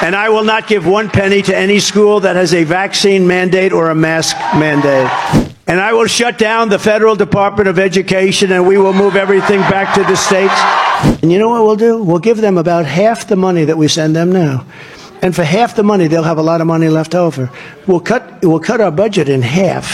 And I will not give one penny to any school that has a vaccine mandate or a mask mandate. And I will shut down the Federal Department of Education, and we will move everything back to the states. And you know what we'll do? We'll give them about half the money that we send them now. And for half the money, they'll have a lot of money left over. We'll cut our budget in half.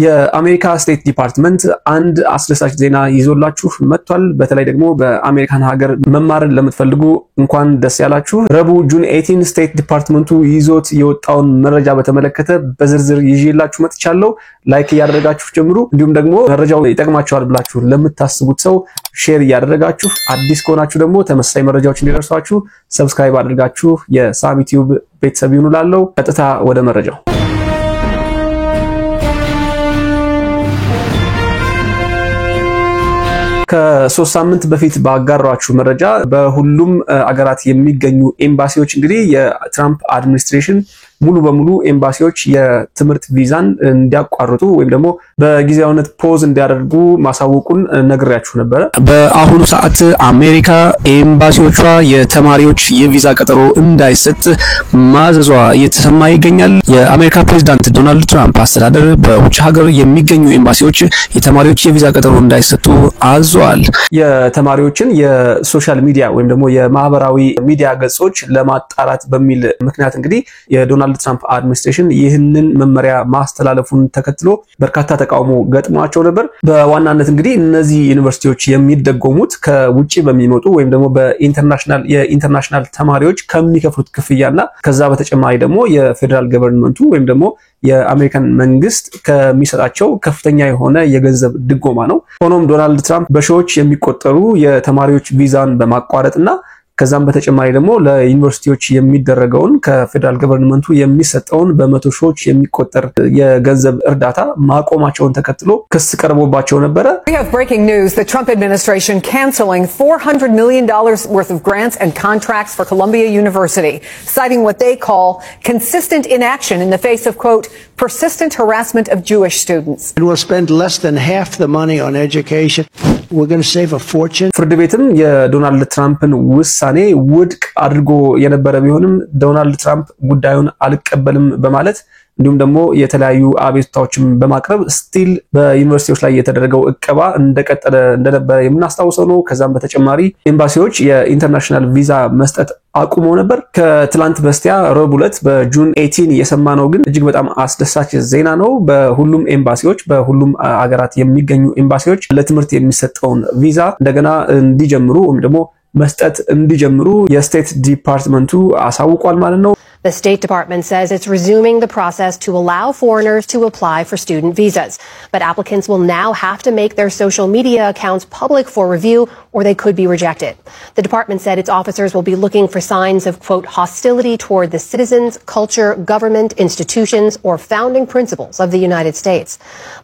የአሜሪካ ስቴት ዲፓርትመንት አንድ አስደሳች ዜና ይዞላችሁ መጥቷል። በተለይ ደግሞ በአሜሪካን ሀገር መማርን ለምትፈልጉ እንኳን ደስ ያላችሁ። ረቡዕ ጁን 18 ስቴት ዲፓርትመንቱ ይዞት የወጣውን መረጃ በተመለከተ በዝርዝር ይዤላችሁ መጥቻለሁ። ላይክ ያደረጋችሁ ጀምሩ። እንዲሁም ደግሞ መረጃው ይጠቅማችኋል ብላችሁ ለምታስቡት ሰው ሼር ያደረጋችሁ፣ አዲስ ከሆናችሁ ደግሞ ተመሳሳይ መረጃዎች እንዲደርሷችሁ ሰብስክራይብ አድርጋችሁ የሳሚ ቲዩብ ቤተሰብ ይሁኑላችሁ። ቀጥታ ወደ መረጃው ከ3 ሳምንት በፊት ባጋራችሁ መረጃ በሁሉም አገራት የሚገኙ ኤምባሲዎች እንግዲህ የትራምፕ አድሚኒስትሬሽን ሙሉ በሙሉ ኤምባሲዎች የትምርት ቪዛን እንዲያቋርጡ ወይም ደግሞ በጊዜያዊነት ፖዝ እንዲያደርጉ ማሳወቁን ነግሬያችሁ ነበር። በአሁኑ ሰዓት አሜሪካ ኤምባሲዎቿ የተማሪዎች የቪዛ ቀጠሮ እንዳይሰጥ ማዘዟ እየተሰማ ይገኛል። የአሜሪካ ፕሬዝዳንት ዶናልድ ትራምፕ አስተዳደር በውጭ ሀገር የሚገኙ ኤምባሲዎች የተማሪዎች የቪዛ ቀጠሮ እንዳይሰጡ አዟል። የተማሪዎችን የሶሻል ሚዲያ ወይም ደግሞ የማህበራዊ ሚዲያ ገጾች ለማጣራት በሚል ምክንያት እንግዲህ የዶናልድ ትራምፕ አድሚኒስትሬሽን ይህንን መመሪያ ማስተላለፉን ተከትሎ በርካታ ተቃውሞ ገጥሟቸው ነበር። በዋናነት እንግዲህ እነዚህ ዩኒቨርሲቲዎች የሚደጎሙት ከውጪ በሚመጡ ወይም ደግሞ የኢንተርናሽናል ተማሪዎች ከሚከፍሉት ክፍያና ከዛ በተጨማሪ ደግሞ የፌደራል ገቨርንመንቱ ወይም ደግሞ የአሜሪካን መንግስት ከሚሰጣቸው ከፍተኛ የሆነ የገንዘብ ድጎማ ነው። ሆኖም ዶናልድ ትራምፕ በሺዎች የሚቆጠሩ የተማሪዎች ቪዛን በማቋረጥና ከዛም በተጨማሪ ደግሞ ለዩኒቨርሲቲዎች የሚደረገውን ከፌደራል ገቨርንመንቱ የሚሰጠውን በመቶ ሺዎች የሚቆጠር የገንዘብ እርዳታ ማቆማቸውን ተከትሎ ክስ ቀርቦባቸው ነበር። We have breaking news. The Trump administration canceling $400 million worth of grants and contracts for Columbia University, citing what they call consistent inaction in the face of, quote, persistent harassment of Jewish students. And we'll spend less than half the money on education. We're going to save a fortune. ፍርድ ቤትም የዶናልድ ትራምፕን ውሳኔ ውድቅ አድርጎ የነበረ ቢሆንም ዶናልድ ትራምፕ ጉዳዩን አልቀበልም በማለት እንዲሁም ደግሞ የተለያዩ አቤቱታዎችን በማቅረብ ስቲል በዩኒቨርሲቲዎች ላይ የተደረገው እቀባ እንደቀጠለ እንደነበረ የምናስታውሰው ነው። ከዛም በተጨማሪ ኤምባሲዎች የኢንተርናሽናል ቪዛ መስጠት አቁሞ ነበር። ከትላንት በስቲያ ረቡዕ ዕለት በጁን 18 የሰማነው ግን እጅግ በጣም አስደሳች ዜና ነው። በሁሉም ኤምባሲዎች በሁሉም አገራት የሚገኙ ኤምባሲዎች ለትምህርት የሚሰጠውን ቪዛ እንደገና እንዲጀምሩ ወይም ደግሞ መስጠት እንዲጀምሩ የስቴት ዲፓርትመንቱ አሳውቋል ማለት ነው። The State Department says it's resuming the process to allow foreigners to apply for student visas. But applicants will now have to make their social media accounts public for review or they could be rejected. The department said its officers will be looking for signs of, quote, hostility toward the citizens, culture, government, institutions, or founding principles of the United States.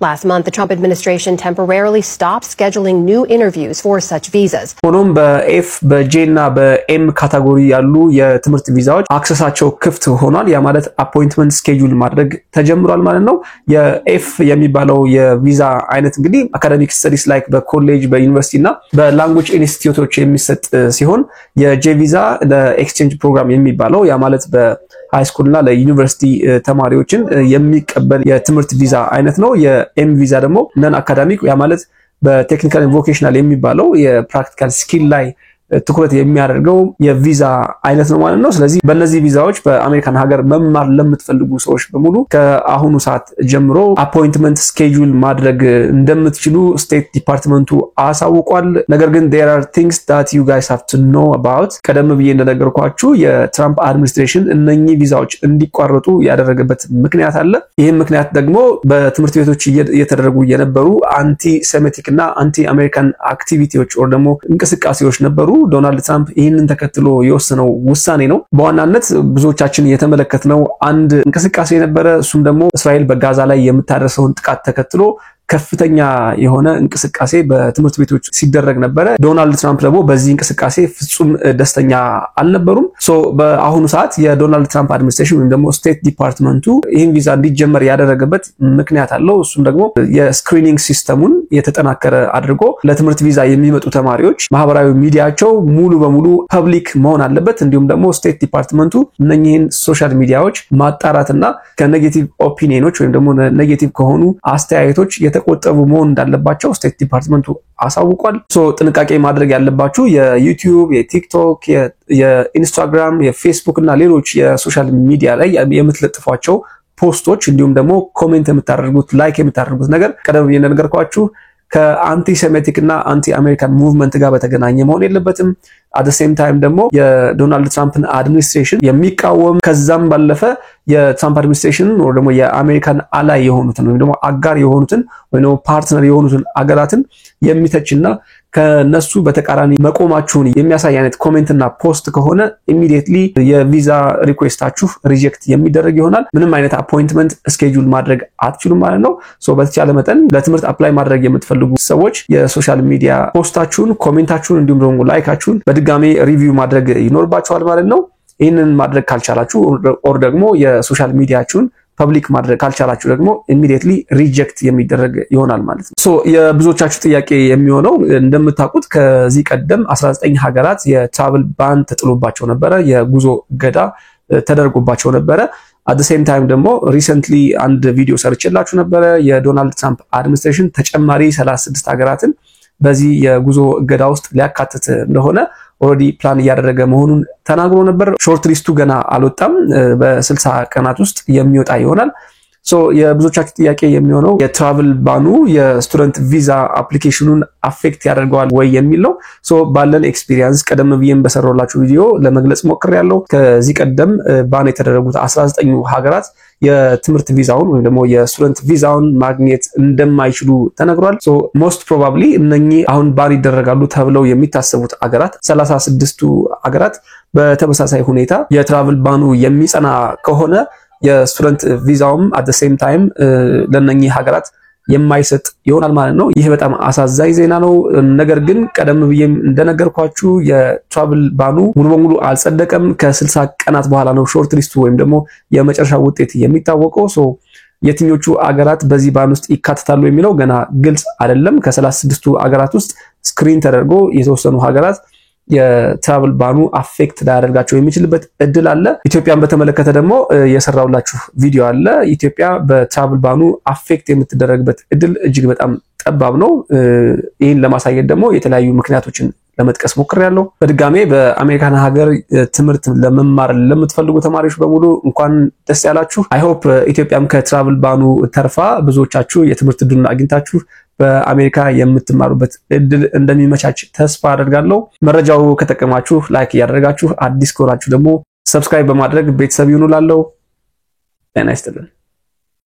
Last month, the Trump administration temporarily stopped scheduling new interviews for such visas. ሆኖም በኤፍ በጄና በኤም ካቴጎሪ ያሉ የትምህርት ቪዛዎች አክሰሳቸው ክፍት ሆኗል። ያ ማለት አፖይንትመንት ስኬጁል ማድረግ ተጀምሯል ማለት ነው። የኤፍ የሚባለው የቪዛ አይነት እንግዲህ አካዳሚክ ስተዲስ ላይክ በኮሌጅ በዩኒቨርሲቲና በላንጉዌጅ ኢንስቲትዩቶች የሚሰጥ ሲሆን የጄ ቪዛ ለኤክስቼንጅ ፕሮግራም የሚባለው ያ ማለት በሃይ ስኩልና ለዩኒቨርሲቲ ተማሪዎችን የሚቀበል የትምህርት ቪዛ አይነት ነው። የኤም ቪዛ ደግሞ ነን አካዳሚክ ያ ማለት በቴክኒካል ኤንድ ቮኬሽናል የሚባለው የፕራክቲካል ስኪል ላይ ትኩረት የሚያደርገው የቪዛ አይነት ነው ማለት ነው። ስለዚህ በእነዚህ ቪዛዎች በአሜሪካን ሀገር መማር ለምትፈልጉ ሰዎች በሙሉ ከአሁኑ ሰዓት ጀምሮ አፖይንትመንት ስኬጁል ማድረግ እንደምትችሉ ስቴት ዲፓርትመንቱ አሳውቋል። ነገር ግን there are things that you guys have to know about ቀደም ብዬ እንደነገርኳችሁ የትራምፕ አድሚኒስትሬሽን እነኚህ ቪዛዎች እንዲቋረጡ ያደረገበት ምክንያት አለ። ይህም ምክንያት ደግሞ በትምህርት ቤቶች እየተደረጉ የነበሩ አንቲ ሴሜቲክ እና አንቲ አሜሪካን አክቲቪቲዎች ወር ደግሞ እንቅስቃሴዎች ነበሩ። ዶናልድ ትራምፕ ይህንን ተከትሎ የወሰነው ውሳኔ ነው። በዋናነት ብዙዎቻችን የተመለከትነው አንድ እንቅስቃሴ ነበረ። እሱም ደግሞ እስራኤል በጋዛ ላይ የምታደርሰውን ጥቃት ተከትሎ ከፍተኛ የሆነ እንቅስቃሴ በትምህርት ቤቶች ሲደረግ ነበር። ዶናልድ ትራምፕ ደግሞ በዚህ እንቅስቃሴ ፍጹም ደስተኛ አልነበሩም። በአሁኑ ሰዓት የዶናልድ ትራምፕ አድሚኒስትሬሽን ወይም ደግሞ ስቴት ዲፓርትመንቱ ይህን ቪዛ እንዲጀመር ያደረገበት ምክንያት አለው። እሱም ደግሞ የስክሪኒንግ ሲስተሙን የተጠናከረ አድርጎ ለትምህርት ቪዛ የሚመጡ ተማሪዎች ማህበራዊ ሚዲያቸው ሙሉ በሙሉ ፐብሊክ መሆን አለበት። እንዲሁም ደግሞ ስቴት ዲፓርትመንቱ እነኚህን ሶሻል ሚዲያዎች ማጣራትና ከኔጌቲቭ ኦፒኒየኖች ወይም ደግሞ ኔጌቲቭ ከሆኑ አስተያየቶች የተቆጠቡ መሆን እንዳለባቸው ስቴት ዲፓርትመንቱ አሳውቋል። ጥንቃቄ ማድረግ ያለባችሁ የዩቲዩብ፣ የቲክቶክ፣ የኢንስታግራም፣ የፌስቡክ እና ሌሎች የሶሻል ሚዲያ ላይ የምትለጥፏቸው ፖስቶች እንዲሁም ደግሞ ኮሜንት የምታደርጉት ላይክ የምታደርጉት ነገር ቀደም ብዬ እንደነገርኳችሁ ከአንቲ ሴሜቲክ እና አንቲ አሜሪካን ሙቭመንት ጋር በተገናኘ መሆን የለበትም። አት ዘ ሴም ታይም ደግሞ የዶናልድ ትራምፕን አድሚኒስትሬሽን የሚቃወም ከዛም ባለፈ የትራምፕ አድሚኒስትሬሽን ወይ ደግሞ የአሜሪካን አላይ የሆኑትን ወይ ደግሞ አጋር የሆኑትን ወይ ደግሞ ፓርትነር የሆኑትን አገራትን የሚተችና ከነሱ በተቃራኒ መቆማችሁን የሚያሳይ አይነት ኮሜንትና ፖስት ከሆነ ኢሚዲየትሊ የቪዛ ሪኩዌስታችሁ ሪጀክት የሚደረግ ይሆናል። ምንም አይነት አፖይንትመንት ስኬጁል ማድረግ አትችሉም ማለት ነው። በተቻለ መጠን ለትምህርት አፕላይ ማድረግ የምትፈልጉ ሰዎች የሶሻል ሚዲያ ፖስታችሁን፣ ኮሜንታችሁን እንዲሁም ደግሞ ላይካችሁን በድጋሚ ሪቪው ማድረግ ይኖርባችኋል ማለት ነው። ይህንን ማድረግ ካልቻላችሁ ኦር ደግሞ የሶሻል ሚዲያችሁን ፐብሊክ ማድረግ ካልቻላችሁ ደግሞ ኢሚዲየትሊ ሪጀክት የሚደረግ ይሆናል ማለት ነው። የብዙዎቻችሁ ጥያቄ የሚሆነው እንደምታውቁት ከዚህ ቀደም 19 ሀገራት የትራቭል ባን ተጥሎባቸው ነበረ፣ የጉዞ እገዳ ተደርጎባቸው ነበረ። አት ዘ ሴም ታይም ደግሞ ሪሰንትሊ አንድ ቪዲዮ ሰርችላችሁ ነበረ። የዶናልድ ትራምፕ አድሚኒስትሬሽን ተጨማሪ 36 ሀገራትን በዚህ የጉዞ እገዳ ውስጥ ሊያካትት እንደሆነ ኦሬዲ ፕላን እያደረገ መሆኑን ተናግሮ ነበር። ሾርት ሊስቱ ገና አልወጣም፣ በ60 ቀናት ውስጥ የሚወጣ ይሆናል። የብዙዎቻችሁ ጥያቄ የሚሆነው የትራቭል ባኑ የስቱደንት ቪዛ አፕሊኬሽኑን አፌክት ያደርገዋል ወይ የሚል ነው። ባለን ኤክስፒሪየንስ ቀደም ብዬም በሰራሁላችሁ ቪዲዮ ለመግለጽ ሞክሬያለሁ። ከዚህ ቀደም ባን የተደረጉት 19 ሀገራት የትምህርት ቪዛውን ወይም ደግሞ የስቱደንት ቪዛውን ማግኘት እንደማይችሉ ተነግሯል። ሞስት ፕሮባብሊ እነኚህ አሁን ባን ይደረጋሉ ተብለው የሚታሰቡት ሀገራት 36ቱ ሀገራት በተመሳሳይ ሁኔታ የትራቭል ባኑ የሚጸና ከሆነ የስቱደንት ቪዛውም at the same time ለነኚህ ሀገራት የማይሰጥ ይሆናል ማለት ነው። ይህ በጣም አሳዛኝ ዜና ነው። ነገር ግን ቀደም ብዬም እንደነገርኳችሁ የትራቭል ባኑ ሙሉ በሙሉ አልጸደቀም። ከ60 ቀናት በኋላ ነው ሾርት ሊስቱ ወይም ደግሞ የመጨረሻ ውጤት የሚታወቀው። የትኞቹ አገራት በዚህ ባን ውስጥ ይካተታሉ የሚለው ገና ግልጽ አይደለም። ከ36ቱ አገራት ውስጥ ስክሪን ተደርጎ የተወሰኑ ሀገራት የትራቭል ባኑ አፌክት ላያደርጋቸው የሚችልበት እድል አለ። ኢትዮጵያን በተመለከተ ደግሞ የሰራውላችሁ ቪዲዮ አለ። ኢትዮጵያ በትራቭል ባኑ አፌክት የምትደረግበት እድል እጅግ በጣም ጠባብ ነው። ይህን ለማሳየት ደግሞ የተለያዩ ምክንያቶችን ለመጥቀስ ሞክሬያለሁ። በድጋሜ በአሜሪካን ሀገር ትምህርት ለመማር ለምትፈልጉ ተማሪዎች በሙሉ እንኳን ደስ ያላችሁ። አይ ሆፕ ኢትዮጵያም ከትራቭል ባኑ ተርፋ ብዙዎቻችሁ የትምህርት ዕድሉን አግኝታችሁ በአሜሪካ የምትማሩበት እድል እንደሚመቻች ተስፋ አደርጋለሁ። መረጃው ከጠቀማችሁ ላይክ ያደርጋችሁ፣ አዲስ ከሆናችሁ ደግሞ ሰብስክራይብ በማድረግ ቤተሰብ ይሁኑ። ጤና ይስጥልን።